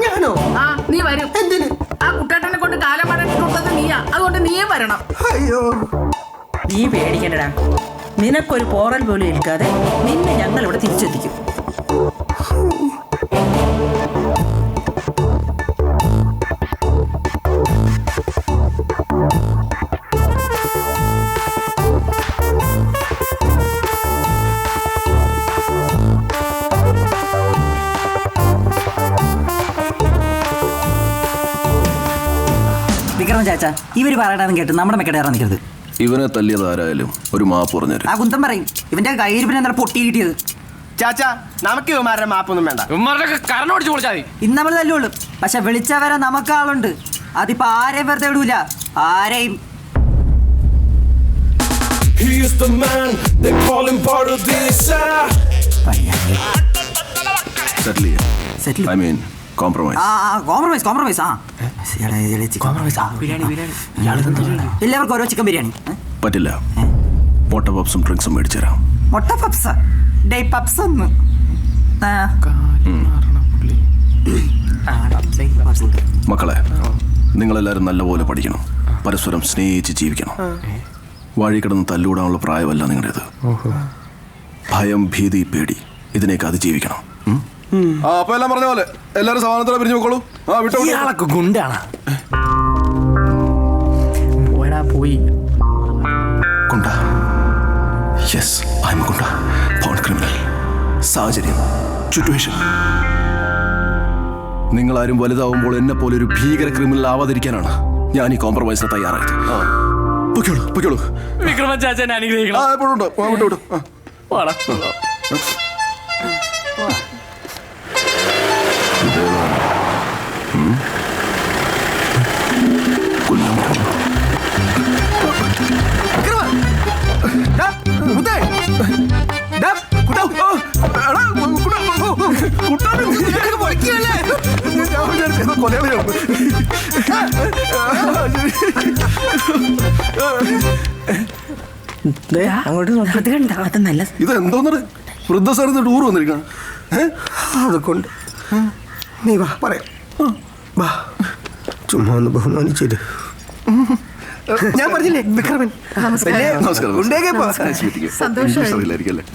നീ വരും. എന്തിന്? ആ കുട്ടേട്ടനെ കൊണ്ട് കാലം പണിട്ടുള്ളത് നീയാ. അതുകൊണ്ട് നീയേ വരണം. അയ്യോ, നീ പേടിക്കണ്ടടാ. നിനക്കൊരു പോറൽ പോലും ഏൽക്കാതെ നിന്നെ ഞങ്ങൾ ഇവിടെ തിരിച്ചെത്തിക്കും. വിക്രം ചാച്ച, ഇവര് പറയണമെന്ന് കേട്ട് നമ്മുടെ മെക്കടേറാൻ നിൽക്കരുത്. ഇവനെ തല്ലിയത് ആരായാലും ഒരു മാപ്പ് പറഞ്ഞു. ആ കുന്തം പറയും. ഇവന്റെ കയ്യിൽ പിന്നെ എന്താ പൊട്ടി കിട്ടിയത്? ചാച്ചാ, നമുക്ക് ഇവന്മാരുടെ മാപ്പൊന്നും വേണ്ട. ഇന്ന് നമ്മൾ തല്ലുള്ളൂ. പക്ഷെ വിളിച്ചവരെ നമുക്ക് ആളുണ്ട്. അതിപ്പോ ആരെയും വെറുതെ വിടൂല. ആരെയും. എല്ലാവർക്കും ഓരോ ചിക്കൻ ബിരിയാണി. പറ്റില്ല, മുട്ട പപ്സും ഡ്രിങ്ക്സും മേടിച്ചു തരാം. മുട്ട പപ്സ്, ഡേ പപ്സ് ഒന്ന്. മക്കളെ, നിങ്ങളെല്ലാവരും നല്ലപോലെ പഠിക്കണം, പരസ്പരം സ്നേഹിച്ച് ജീവിക്കണം. വഴി കിടന്ന് തല്ലുകൂടാനുള്ള പ്രായമല്ല നിങ്ങളുടേത്. ഭയം, ഭീതി, പേടി ഇതിനെയൊക്കെ അതിജീവിക്കണം. അപ്പൊ എല്ലാം പറഞ്ഞ പോലെ എല്ലാവരും സമാധാനത്തോടെ പിരിഞ്ഞു പോക്കോളൂ. ഇയാളൊക്കെ ഗുണ്ടാണ്. പോയി goonda. Yes, I am goonda. Phone criminal. സാഹചര്യം, സിറ്റുവേഷൻ. നിങ്ങളാരും വലുതാവുമ്പോൾ എന്നെ പോലെ ഒരു ഭീകര ക്രിമിനൽ ആവാതിരിക്കാനാണ് ഞാൻ ഈ കോംപ്രമൈസിന് തയ്യാറായത്. പൊയ്ക്കോളൂ, പൊയ്ക്കോളൂ. വിക്രമൻ ചാച്ചൻ അനുഗ്രഹിക്കണം. ഇത് എന്തോന്ന് വൃദ്ധസാരത്തിന് ടൂർ വന്നിരിക്കണം. അതുകൊണ്ട് നീ വാ പറയാം. വാ, ചുമ്മാ ഒന്ന് ബഹുമാനിച്ചിട്ട്. ഞാൻ പറഞ്ഞില്ലേ വിക്രമൻ. സന്തോഷമായിരിക്കും.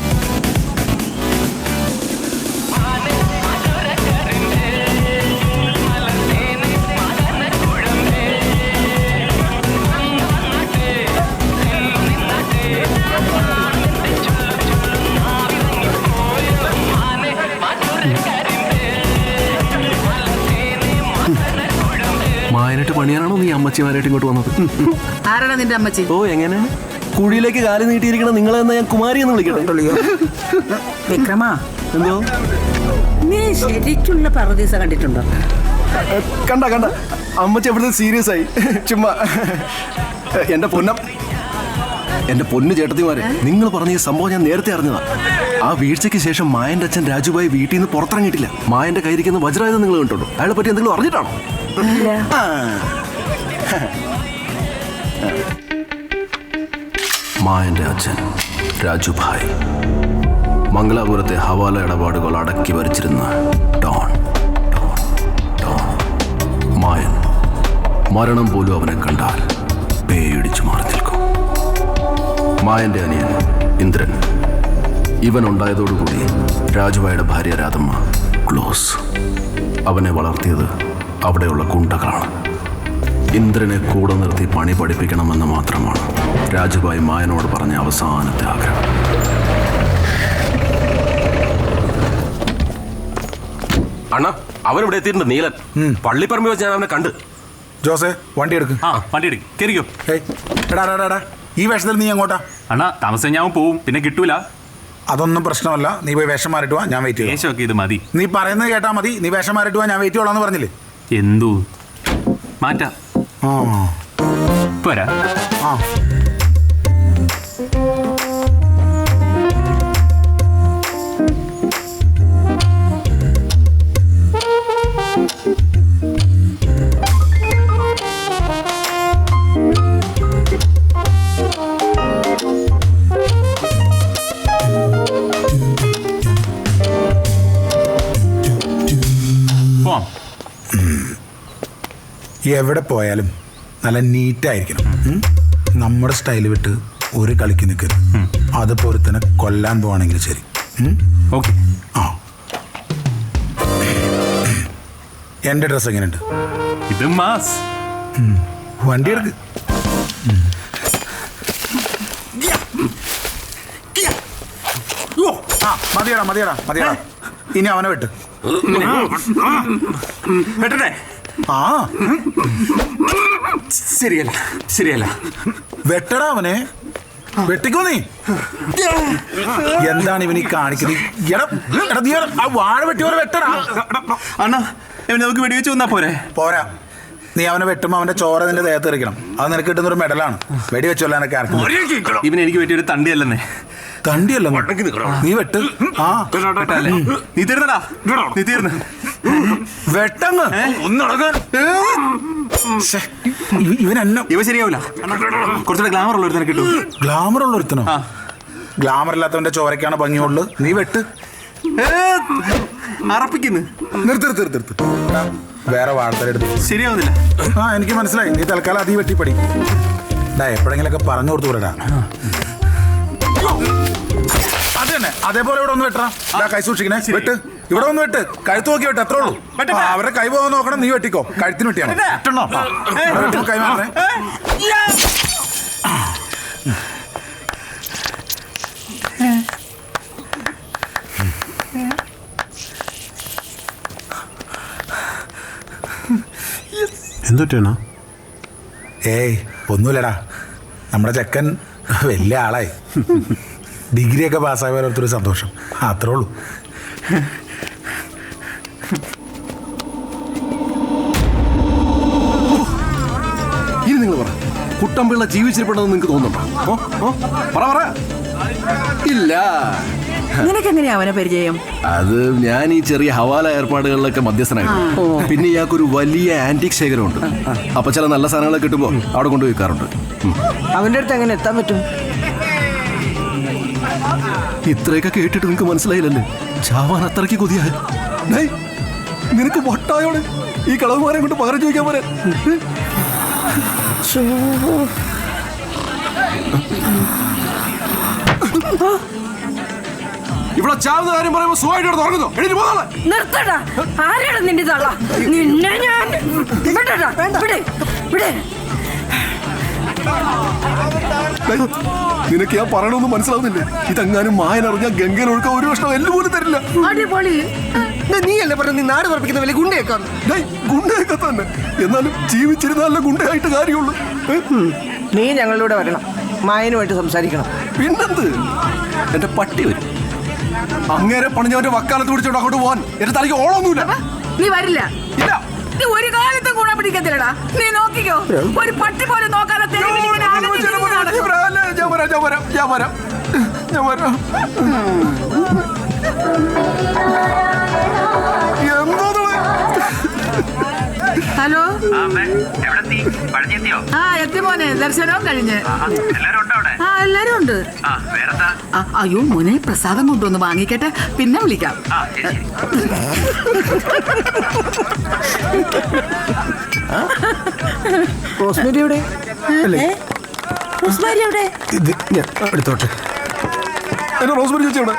മായനായിട്ട് പണിയാനാണോ നീ അമ്മച്ചിമാരായിട്ട് ഇങ്ങോട്ട് വന്നത്? ആരാണ് നിന്റെ അമ്മച്ചി? ഓ, എങ്ങനെയാണ് കുഴിയിലേക്ക് കാല് നീട്ടിയിരിക്കണം നിങ്ങളെ എന്നാ ഞാൻ കുമാരി എന്ന് വിളിക്കട്ടെ? വിക്രമാ, എന്തോ നീ ശരിക്കുള്ള പർദീസ കണ്ടിട്ടുണ്ടോ? കണ്ട അമ്മച്ചി എവിടുത്തെ സീരിയസ് ആയി. ചുമ്മാ എന്റെ പൊന്നു ചേട്ടത്തിമാരെ, നിങ്ങൾ പറഞ്ഞ ഈ സംഭവം ഞാൻ നേരത്തെ അറിഞ്ഞതാ. ആ വീഴ്ചയ്ക്ക് ശേഷം മായന്റെ അച്ഛൻ രാജുഭായി വീട്ടിൽ നിന്ന് പുറത്തിറങ്ങിയിട്ടില്ല. മായന്റെ കയ്യിരിക്കുന്ന വജ്രായുധം നിങ്ങൾ കണ്ടിട്ടുണ്ടോ? അയാളെ പറ്റി എന്തെങ്കിലും അറിഞ്ഞിട്ടാണോ? മായന്റെ അച്ഛൻ രാജുഭായ് മംഗലാപുരത്തെ ഹവാല ഇടപാടുകൾ അടക്കി ഭരിച്ചിരുന്ന ഡോൺ. മായൻ മരണം പോലും അവനെ കണ്ടാൽ പേടിച്ചു മാറി നിൽക്കും. മായന്റെ അനിയൻ ഇന്ദ്രൻ, ഇവൻ ഉണ്ടായതോടുകൂടി രാജുഭായുടെ ഭാര്യ രാധമ്മ ക്ലോസ്. അവനെ വളർത്തിയത് അവിടെയുള്ള ഗുണ്ടകളാണ്. ഇന്ദ്രനെ കൂടെ നിർത്തി പണി പഠിപ്പിക്കണമെന്ന് മാത്രമാണ് രാജുഭായ് മായനോട് പറഞ്ഞ അവസാനത്തെ ആഗ്രഹം. അണ്ണാ, അവനിവിടെ എത്തിയിട്ടുണ്ട്. നീലൻ പള്ളിപ്പറമ്പ് വെച്ച് ഞാൻ അവനെ കണ്ട്. ജോസേ, വണ്ടി എടുക്ക്. വണ്ടി എടുക്കും, കയറിക്കോ. എടാ, ഈ വേഷത്തിൽ നീ എങ്ങോട്ടാ? അണ്ണാ, താമസം ഞാൻ പോവും, പിന്നെ കിട്ടൂല. അതൊന്നും പ്രശ്നമല്ല. നീ പോയി വേഷം മാറിട്ട് വാ, ഞാൻ വെയിറ്റ് ചെയ്യാം. വേഷമൊക്കെ ഇത് മതി. നീ പറയുന്നത് കേട്ടാ മതി. നീ വേഷം മാറിട്ട് വാ, ഞാൻ വെയിറ്റ് ചെയ്യോളാന്ന് പറഞ്ഞില്ലേ? എന്തു മാറ്റാ പോരാ. എവിടെ പോയാലും നല്ല നീറ്റായിരിക്കണം. നമ്മുടെ സ്റ്റൈൽ വിട്ട് ഒരു കളിക്ക് നിൽക്കരുത്. അതിപ്പോൾ ഒരുത്തനെ കൊല്ലാൻ പോവാണെങ്കിൽ ശരി. ഓക്കെ. എൻ്റെ ഡ്രസ്സ് എങ്ങനെയുണ്ട്? ഇത് മാസ്. വണ്ടി എടുക്ക്. മതിയടാ. ഇനി അവനെ വിട്ട്. വെട്ടട്ടെ? ശരിയല്ല. വെട്ടടാ അവനെ. വെട്ടിക്കോ നീ. എന്താണ് ഇവനീ കാണിക്കുന്നത്? ആ വാഴ വെട്ടിയോടെ വെട്ടടാ. അണ്ണാ, നമുക്ക് വെടിവെച്ച് വന്നാ പോരാ. നീ അവനെ വെട്ടുമ്പോൾ അവന്റെ ചോര നിന്റെ ദേഹത്ത് എറിക്കണം. അത് നിനക്ക് കിട്ടുന്നൊരു മെഡലാണ്. വെടിവെച്ചൊല്ലാനൊക്കെ ആർക്കും. ഇവന് എനിക്ക് പറ്റിയൊരു തണ്ടിയല്ലെന്നേ. തണ്ടിയല്ല, നീ വെട്ട്. നീ തീർന്നടാ. നീ തീർന്ന് വെട്ടങ്ങ് ഇവ ശരിയാവില്ല. കുറച്ചുകൂടെ ഗ്ലാമർ ഉള്ള ഒരുത്തനെ കിട്ടും. ഗ്ലാമർ ഉള്ള ഒരുത്തനോ? ഗ്ലാമർ ഇല്ലാത്തവന്റെ ചോരക്കാണ് ഭംഗിയുള്ളു. നീ വെട്ട്. അറപ്പിക്കുന്നു. നിർത്ത് വേറെ വാർത്തലെടുത്ത് ശരിയാവുന്നില്ല. ആ എനിക്ക് മനസ്സിലായി. നീ തൽക്കാലം അതി വെട്ടിപ്പടി. എപ്പോഴെങ്കിലൊക്കെ പറഞ്ഞു കൊടുത്തു വിടടാ. അത് തന്നെ അതേപോലെ ഇവിടെ ഒന്ന് വെട്ടാ. കൈ സൂക്ഷിക്കണേ. വെട്ട് ഇവിടെ ഒന്ന് വെട്ട്. കഴുത്ത് നോക്കി വെട്ട്. അത്രേ ഉള്ളൂ. അവരുടെ കൈ പോകാൻ നോക്കണം. നീ വെട്ടിക്കോ. കഴുത്തിന് വെട്ടിയാണ് കൈ മാത്രമേ. എന്തൊക്കെയാണോ? ഏയ് ഒന്നുമില്ലടാ. നമ്മുടെ ചെക്കൻ വലിയ ആളായി. ഡിഗ്രിയൊക്കെ പാസ്സായ ഓരോരുത്തൊരു സന്തോഷം. അത്രേ ഉള്ളൂ. ഇനി നിങ്ങൾ പറ, കുട്ടമ്പിള്ള ജീവിച്ചിരിപ്പുണ്ടെന്ന് നിങ്ങൾക്ക് തോന്നുന്നുണ്ടോ? പറ. ഇല്ല. നിനക്കെങ്ങനെയാ അവനെ പരിചയം? അത് ഞാൻ ഈ ചെറിയ ഹവാല ഏർപ്പാടുകളിലൊക്കെ മധ്യസ്ഥനായിരുന്നു. പിന്നെ ഇയാൾക്കൊരു വലിയ ആന്റിക് ശേഖരമുണ്ട്. അപ്പൊ ചില നല്ല സാധനങ്ങളൊക്കെ കിട്ടുമ്പോ അവിടെ കൊണ്ട് വെക്കാറുണ്ട്. അവന്റെ അടുത്ത് എങ്ങനെ എത്താൻ പറ്റും? ഇത്രയൊക്കെ കേട്ടിട്ട് നിങ്ങൾക്ക് മനസ്സിലായില്ലല്ലേ? ചാവാൻ അത്രയ്ക്ക് കൊതിയായ നിനക്ക് വട്ടായോടെ ഈ കളവുമാരെ കൊണ്ട് പകരം ചോദിക്കാൻ പറയാൻ. ഇവിടെ ചാവുന്ന കാര്യം പറയുമ്പോ സുഖമായിട്ട് തുറങ്ങുന്നു. എണീറ്റ് പോകാതെ നിർത്തടാ. ആരാണ് നിന്റെ തള്ള? നിന്നെ ഞാൻ വിടടാ. വിടെ. നിനക്ക് ഞാൻ പറയണമെന്ന് മനസ്സിലാവുന്നില്ലേ? ഇതെങ്ങാനും മായനറിഞ്ഞാൽ ഗംഗയിൽ ഒഴുക്കാൻ ഒരു വർഷം എല്ലു പോലും തരില്ല. അടിപൊളി. നീ അല്ലേ പറഞ്ഞു നീ നാട് പറപ്പിക്കുന്ന വലിയ ഗുണ്ടയേക്കാൻ? ഗുണ്ടയൊക്കെ തന്നെ. എന്നാലും ജീവിച്ചിരുന്നാലേ ഗുണ്ടയായിട്ട് കാര്യമുള്ളൂ. നീ ഞങ്ങളുടെ വരണം. മായനുമായിട്ട് സംസാരിക്കണം. പിന്നെന്ത്? എന്റെ പട്ടി വരും. അങ്ങേരെ പണിഞ്ഞവന്റെ വക്കാലത്ത് പിടിച്ചോണ്ട് അങ്ങോട്ട് പോവാൻ എന്റെ തലയ്ക്ക് ഓളൊന്നുമില്ല. നീ വരില്ല. ഇല്ല. നീ ഒരു കാലത്തും കൂടെ പിടിക്കത്തില്ലടാ. നീ നോക്കിക്കോ. ഒരു പട്ടി പോലും നോക്കാതെ ഞാൻ വരാം. ഹലോ. എത്തി മോനെ. ദർശനവും കഴിഞ്ഞ്. എല്ലാരും ഉണ്ട്. അയ്യോ മോനെ, പ്രസാദം കൊണ്ടുവന്ന് വാങ്ങിക്കട്ടെ, പിന്നെ വിളിക്കാം. റോസ്മേരി എവിടെ? ഇത് ഞാൻ എടുത്തോട്ടെ. റോസ്മേരി ചേച്ചി എവിടെ?